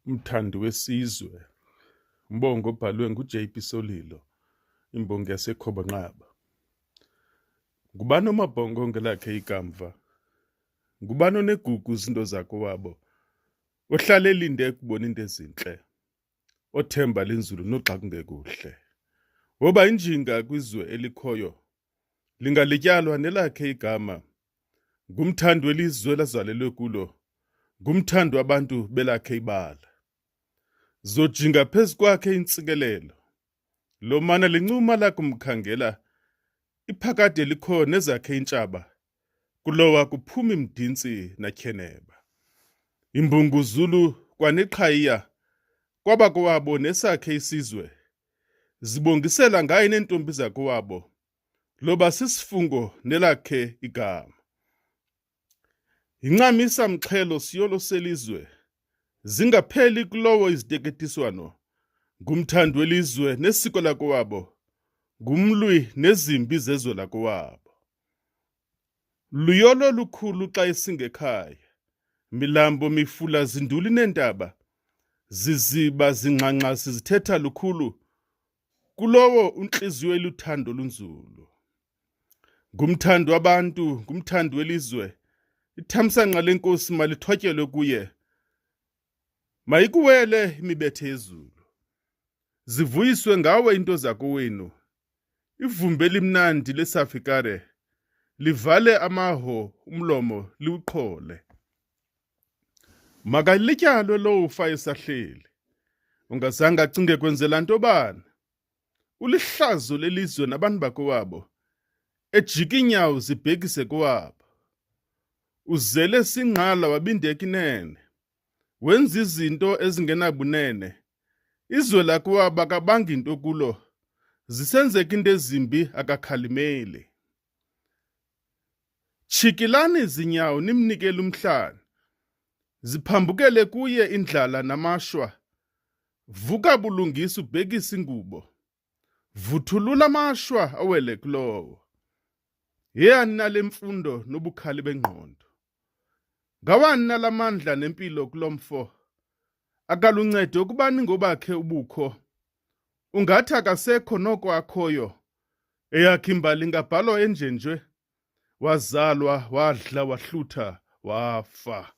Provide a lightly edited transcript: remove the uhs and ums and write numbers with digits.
Umthandi wesizwe, umbongo obhalwe ngu-JP Solilo, imbongi yaseKhobanqaba. Ngubani omabhongo ngelakhe ikamva? Ngubani onegugu izinto zakowabo? Ohlala elinde ukubona into ezintle, othemba linzulu noxa kungekuhle. Woba injinga kwizwe elikhoyo lingalityalwa nelakhe igama. Ngumthandi welizwe lazalelwe kulo, ngumthandi wabantu belakhe ibala. Zojinga phezu kwakhe intsikelelo, lo mana lincuma lakumkhangela, iphakade likhona ezakhe intshaba, kulowa kuphuma imdintsi natyheneba. Imbunguzulu kwaneqhayiya, kwaba kowabo nesakhe isizwe, zibongisela ngaye neentombi zakowabo, loba sisifungo nelakhe igama. Incamisa mxhelo siyolo selizwe, zingapheli kulowo iziteketiso, ngumthandi welizwe nesiko lakowabo, ngumlwi nezimbi zezwe lakowabo. Luyolo lukhulu xa esingekhaya, milambo mifula zinduli neentaba, ziziba zingxangxa zithetha lukhulu, kulowo untliziyo eluthando lunzulu. Ngumthandi wabantu, ngumthandi welizwe, ithamsanqa lenkosi malithotyelwe kuye. Mayikuwele imibethe yezulu, zivuyiswe ngawe into zakowenu. Ivumbi elimnandi lesafikare, livale amaho umlomo liwuqhole. Makalityalwe lo ufa esahleli, ungazange acinge kwenzela ntobani. Ulihlazo lelizwe nabantu bakowabo, ejika iinyawo zibhekise kowabo. Uzele singqala wabindeka inene, wenza izinto ezingenabunene. Izwe lakowabo akabanga into kulo, zisenzeka into ezimbi akakhalimeli. Tshikilani izinyawo nimnikele umhlana, ziphambukele kuye indlala namashwa. Vuka bulungisa ubhekise ingubo, vuthulula amashwa awele kulowo. Yeyani nale mfundo nobukhali bengqondo? Ngawani nalamandla nempilo kulomfo? Akaluncedo ukubani ngobakhe ubukho? Ungathi akasekho noko akhoyo, eyakhe imbali ingabhalwa enjenje, wazalwa, wadla, wahlutha, wafa.